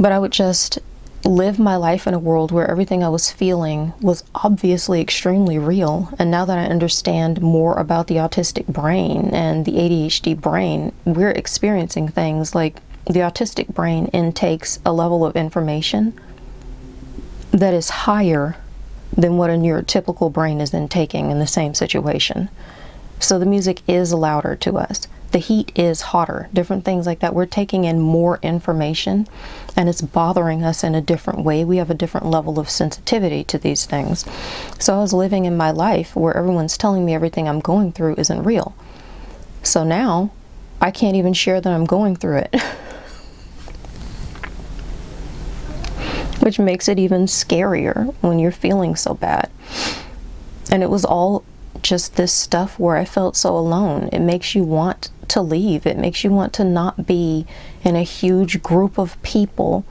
But I would just live my life in a world where everything I was feeling was obviously extremely real. And now that I understand more about the autistic brain and the ADHD brain, we're experiencing things like the autistic brain intakes a level of information that is higher than what a neurotypical brain is intaking in the same situation. So the music is louder to us. The heat is hotter, different things like that. We're taking in more information and it's bothering us in a different way. We have a different level of sensitivity to these things. So I was living in my life where everyone's telling me everything I'm going through isn't real. So now I can't even share that I'm going through it. Which makes it even scarier when you're feeling so bad. And it was all just this stuff where I felt so alone. It makes you want to leave. It makes you want to not be in a huge group of people,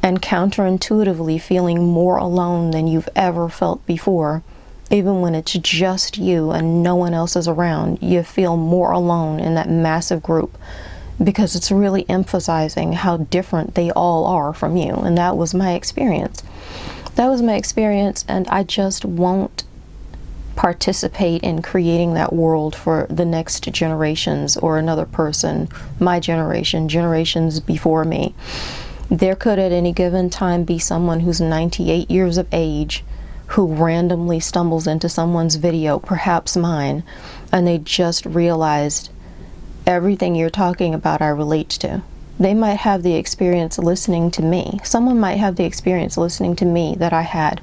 and counterintuitively feeling more alone than you've ever felt before. Even when it's just you and no one else is around, you feel more alone in that massive group, because it's really emphasizing how different they all are from you. And that was my experience. That was my experience, and I just won't participate in creating that world for the next generations or another person, my generation, generations before me. There could at any given time be someone who's 98 years of age who randomly stumbles into someone's video, perhaps mine, and they just realized everything you're talking about I relate to. They might have the experience listening to me. Someone might have the experience listening to me that I had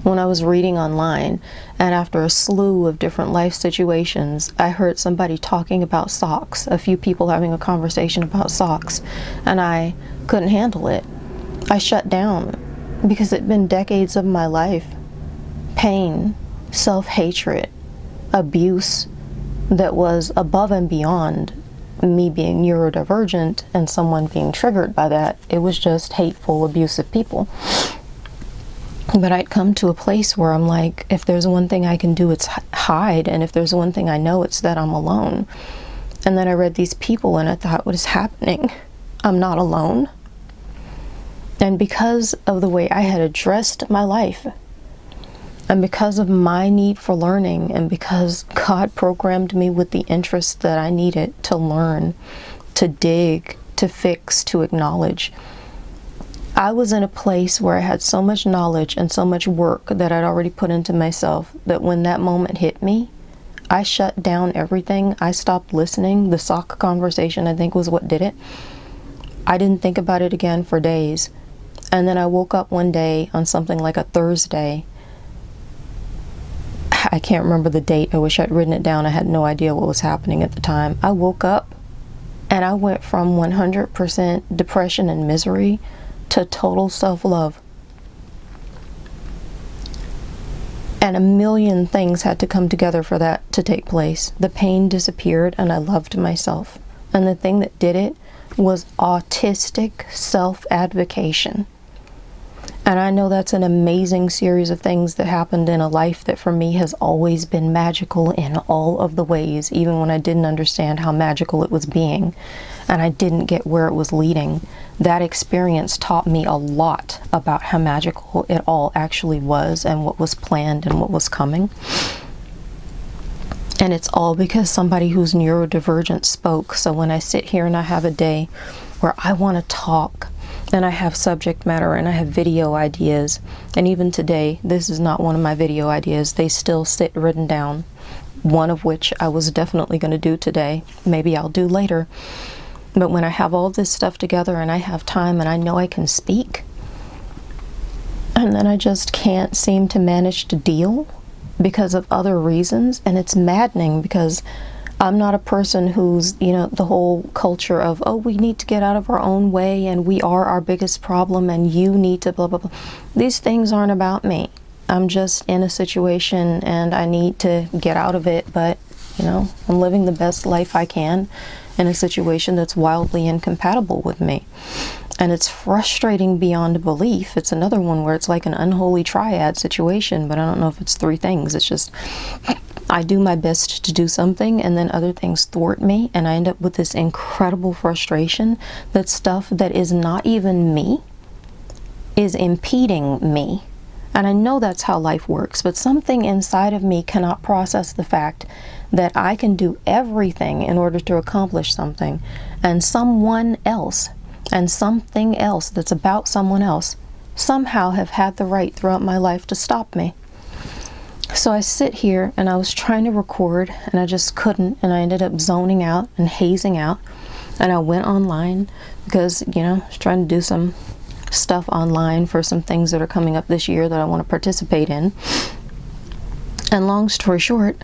when I was reading online, and after a slew of different life situations, I heard somebody talking about socks, a few people having a conversation about socks, and I couldn't handle it. I shut down because it'd been decades of my life. Pain, self-hatred, abuse that was above and beyond me being neurodivergent and someone being triggered by that. It was just hateful, abusive people. But I'd come to a place where I'm like, if there's one thing I can do, it's hide. And if there's one thing I know, it's that I'm alone. And then I read these people and I thought, what is happening? I'm not alone. And because of the way I had addressed my life, and because of my need for learning, and because God programmed me with the interest that I needed to learn, to dig, to fix, to acknowledge, I was in a place where I had so much knowledge and so much work that I'd already put into myself that when that moment hit me, I shut down everything. I stopped listening. The sock conversation, I think, was what did it. I didn't think about it again for days. And then I woke up one day on something like a Thursday. I can't remember the date. I wish I'd written it down. I had no idea what was happening at the time. I woke up and I went from 100% depression and misery to total self-love. And a million things had to come together for that to take place. The pain disappeared and I loved myself. And the thing that did it was autistic self-advocation. And I know that's an amazing series of things that happened in a life that for me has always been magical in all of the ways, even when I didn't understand how magical it was being and I didn't get where it was leading. That experience taught me a lot about how magical it all actually was and what was planned and what was coming. And it's all because somebody who's neurodivergent spoke. So when I sit here and I have a day where I want to talk and I have subject matter and I have video ideas, and even today, this is not one of my video ideas. They still sit written down, one of which I was definitely going to do today. Maybe I'll do later. But when I have all this stuff together and I have time and I know I can speak, and then I just can't seem to manage to deal because of other reasons, and it's maddening because I'm not a person who's, the whole culture of, oh, we need to get out of our own way and we are our biggest problem and you need to blah, blah, blah. These things aren't about me. I'm just in a situation and I need to get out of it, but, I'm living the best life I can in a situation that's wildly incompatible with me. And it's frustrating beyond belief. It's another one where it's like an unholy triad situation, but I don't know if it's three things. It's just, I do my best to do something and then other things thwart me, and I end up with this incredible frustration that stuff that is not even me is impeding me. And I know that's how life works, but something inside of me cannot process the fact that I can do everything in order to accomplish something, and someone else and something else that's about someone else somehow have had the right throughout my life to stop me. So I sit here and I was trying to record and I just couldn't, and I ended up zoning out and hazing out. And I went online because, I was trying to do some stuff online for some things that are coming up this year that I want to participate in. And long story short,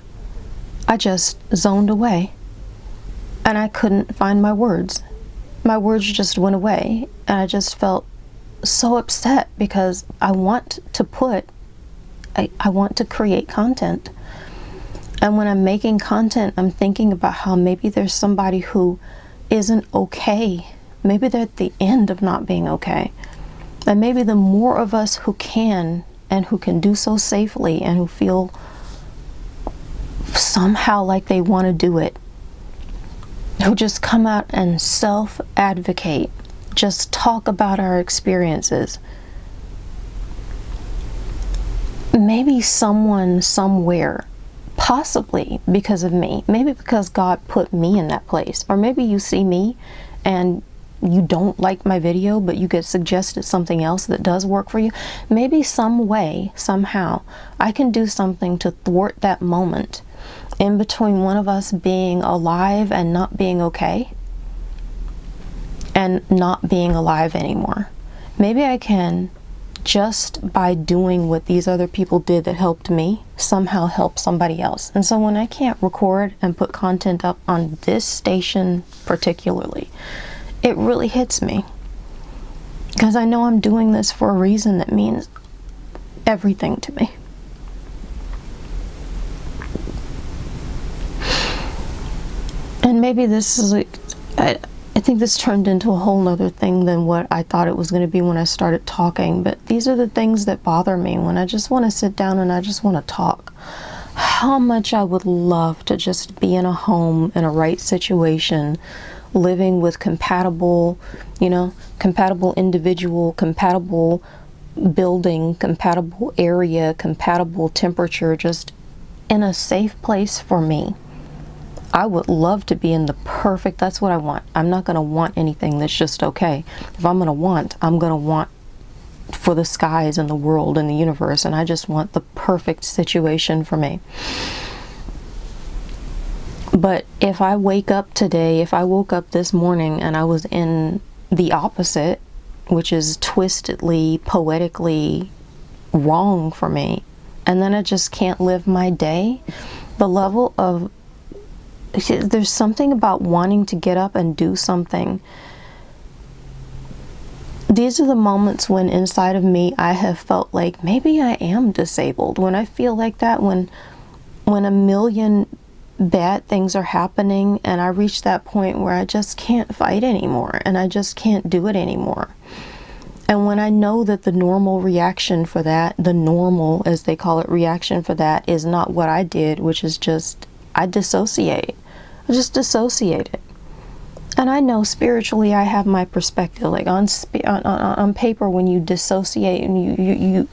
I just zoned away and I couldn't find my words. My words just went away, and I just felt so upset because I want to create content. And when I'm making content, I'm thinking about how maybe there's somebody who isn't okay. Maybe they're at the end of not being okay. And maybe the more of us who can, and who can do so safely, and who feel somehow like they want to do it, who just come out and self-advocate, just talk about our experiences. Maybe someone somewhere, possibly because of me, maybe because God put me in that place, or maybe you see me and you don't like my video, but you get suggested something else that does work for you. Maybe some way, somehow, I can do something to thwart that moment in between one of us being alive and not being okay, and not being alive anymore. Maybe I can, just by doing what these other people did that helped me, somehow help somebody else. And so when I can't record and put content up on this station particularly, it really hits me, because I know I'm doing this for a reason that means everything to me. And maybe this is I think this turned into a whole nother thing than what I thought it was going to be when I started talking. But these are the things that bother me when I just want to sit down and I just want to talk. How much I would love to just be in a home, in a right situation, living with compatible individual, compatible building, compatible area, compatible temperature, just in a safe place for me. I would love to be in the perfect, that's what I want. I'm not going to want anything that's just okay. If I'm going to want for the skies and the world and the universe, and I just want the perfect situation for me. But if I woke up this morning and I was in the opposite, which is twistedly, poetically wrong for me, and then I just can't live my day, there's something about wanting to get up and do something. These are the moments when inside of me I have felt like maybe I am disabled. When I feel like that, when a million bad things are happening and I reach that point where I just can't fight anymore and I just can't do it anymore. And when I know that the normal reaction for that, the normal, as they call it, reaction for that is not what I did, which is just, I dissociate. I just dissociated. And I know spiritually I have my perspective. Like on paper, when you dissociate and you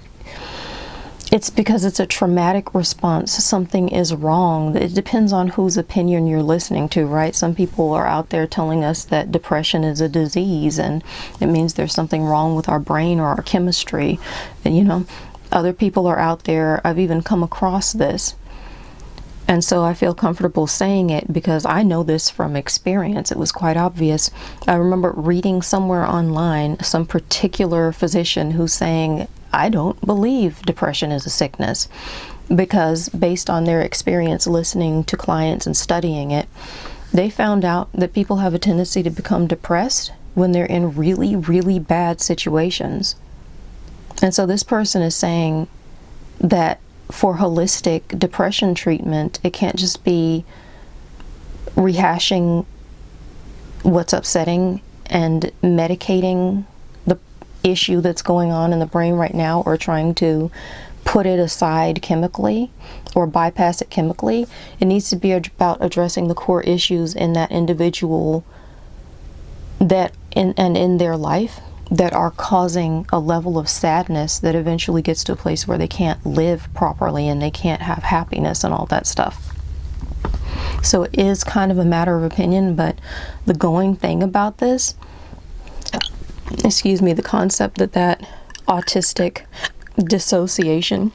it's because it's a traumatic response. Something is wrong. It depends on whose opinion you're listening to, right? Some people are out there telling us that depression is a disease and it means there's something wrong with our brain or our chemistry. And other people are out there, I've even come across this. And so I feel comfortable saying it because I know this from experience. It was quite obvious. I remember reading somewhere online some particular physician who's saying, I don't believe depression is a sickness, because based on their experience listening to clients and studying it, they found out that people have a tendency to become depressed when they're in really, really bad situations. And so this person is saying that for holistic depression treatment, it can't just be rehashing what's upsetting and medicating the issue that's going on in the brain right now, or trying to put it aside chemically or bypass it chemically. It needs to be about addressing the core issues in that individual in their life that are causing a level of sadness that eventually gets to a place where they can't live properly and they can't have happiness and all that stuff. So it is kind of a matter of opinion, but the going thing about this, the concept that autistic dissociation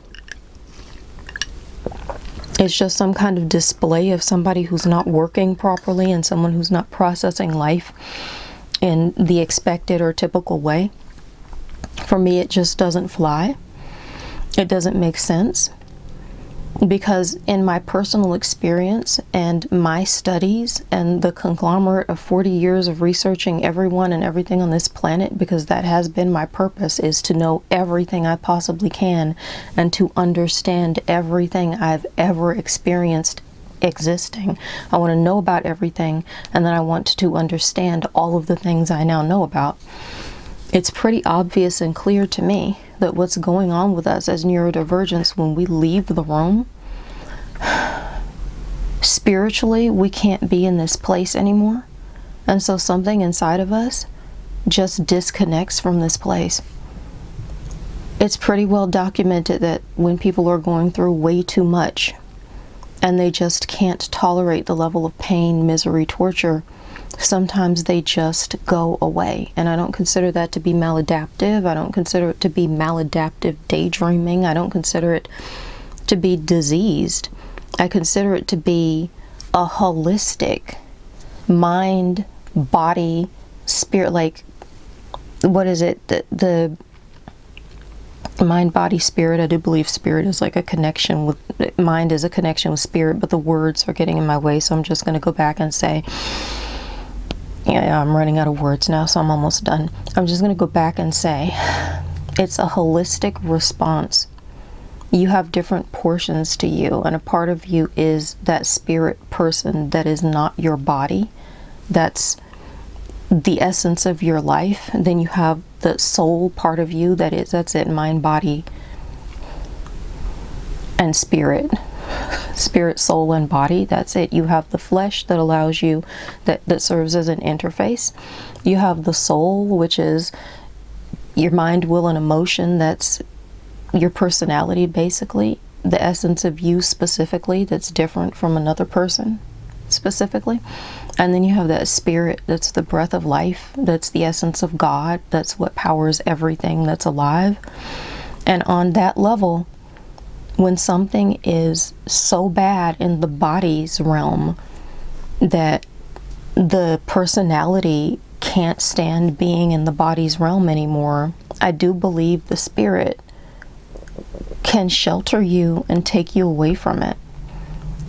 is just some kind of display of somebody who's not working properly and someone who's not processing life in the expected or typical way. For me, it just doesn't fly. It doesn't make sense. Because in my personal experience and my studies and the conglomerate of 40 years of researching everyone and everything on this planet, because that has been my purpose, is to know everything I possibly can and to understand everything I've ever experienced existing. I want to know about everything, and then I want to understand all of the things I now know about. It's pretty obvious and clear to me that what's going on with us as neurodivergents when we leave the room, spiritually, we can't be in this place anymore. And so something inside of us just disconnects from this place. It's pretty well documented that when people are going through way too much and they just can't tolerate the level of pain, misery, torture, sometimes they just go away. And I don't consider that to be maladaptive. I don't consider it to be maladaptive daydreaming. I don't consider it to be diseased. I consider it to be a holistic mind, body, spirit, like, what is it? The mind, body, spirit. I do believe spirit is like a connection with, mind is a connection with spirit, but the words are getting in my way, so I'm just going to go back and say, yeah, I'm running out of words now, so I'm almost done. I'm just going to go back and say, it's a holistic response. You have different portions to you, and a part of you is that spirit person that is not your body. That's the essence of your life. And then you have the soul part of you that's it, mind, body, and spirit. Spirit, soul, and body. That's it. You have the flesh that allows you, that serves as an interface. You have the soul, which is your mind, will, and emotion. That's your personality, basically. The essence of you specifically that's different from another person specifically. And then you have that spirit that's the breath of life. That's the essence of God. That's what powers everything that's alive. And on that level, when something is so bad in the body's realm that the personality can't stand being in the body's realm anymore, I do believe the spirit can shelter you and take you away from it.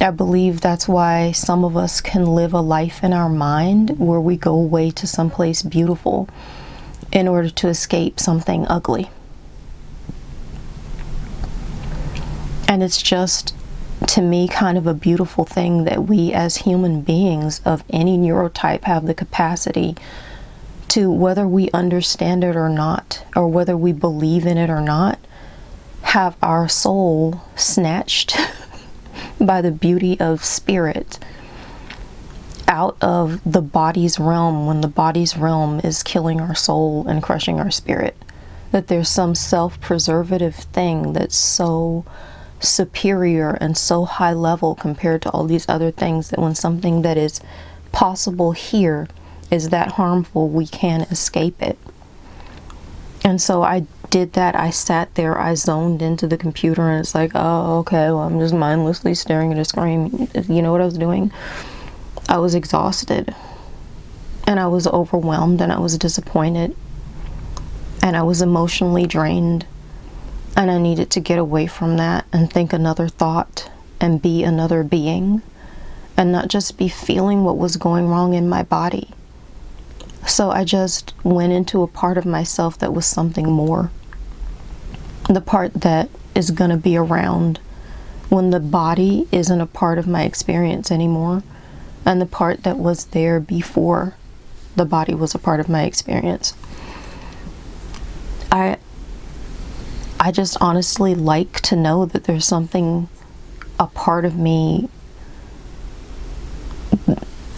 I believe that's why some of us can live a life in our mind where we go away to someplace beautiful in order to escape something ugly. And it's just, to me, kind of a beautiful thing that we as human beings of any neurotype have the capacity to, whether we understand it or not, or whether we believe in it or not, have our soul snatched by the beauty of spirit out of the body's realm when the body's realm is killing our soul and crushing our spirit. That there's some self-preservative thing that's so superior and so high level compared to all these other things, that when something that is possible here is that harmful, we can escape it. And so I did that. I sat there, I zoned into the computer, and it's like, oh, okay, well, I'm just mindlessly staring at a screen. You know what I was doing? I was exhausted, and I was overwhelmed, and I was disappointed, and I was emotionally drained. And I needed to get away from that and think another thought and be another being and not just be feeling what was going wrong in my body. So I just went into a part of myself that was something more. The part that is going to be around when the body isn't a part of my experience anymore, and the part that was there before the body was a part of my experience. I just honestly like to know that there's something, a part of me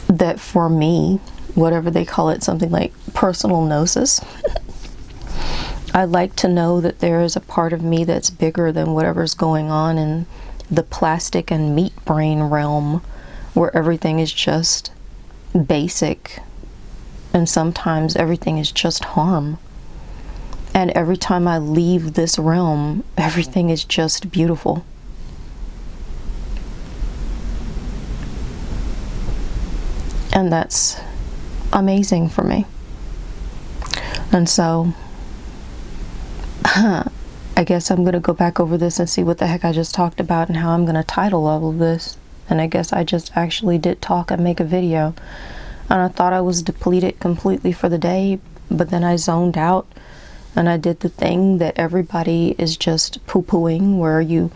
that, for me, whatever they call it, something like personal gnosis, I like to know that there is a part of me that's bigger than whatever's going on in the plastic and meat brain realm, where everything is just basic, and sometimes everything is just harm. And every time I leave this realm, everything is just beautiful. And that's amazing for me. And so, I guess I'm going to go back over this and see what the heck I just talked about and how I'm going to title all of this. And I guess I just actually did talk and make a video. And I thought I was depleted completely for the day, but then I zoned out and I did the thing that everybody is just poo-pooing, where you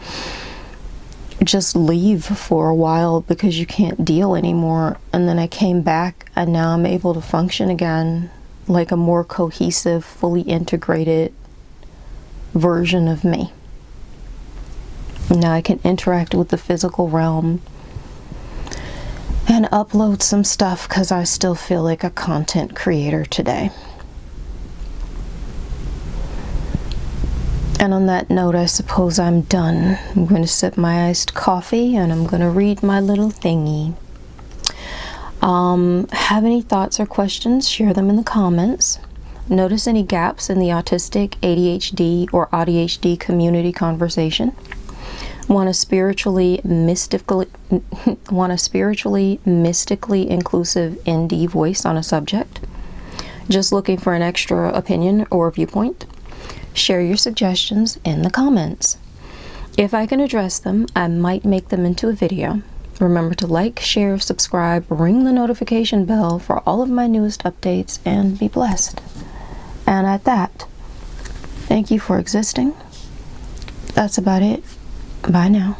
just leave for a while because you can't deal anymore. And then I came back, and now I'm able to function again like a more cohesive, fully integrated version of me. Now I can interact with the physical realm and upload some stuff, because I still feel like a content creator today. And on that note, I suppose I'm done. I'm going to sip my iced coffee and I'm going to read my little thingy. Have any thoughts or questions? Share them in the comments. Notice any gaps in the autistic, ADHD, or ADHD community conversation? Want a spiritually mystically inclusive ND voice on a subject? Just looking for an extra opinion or viewpoint? Share your suggestions in the comments. If I can address them, I might make them into a video. Remember to like, share, subscribe, ring the notification bell for all of my newest updates, and be blessed. And at that, thank you for existing. That's about it. Bye now.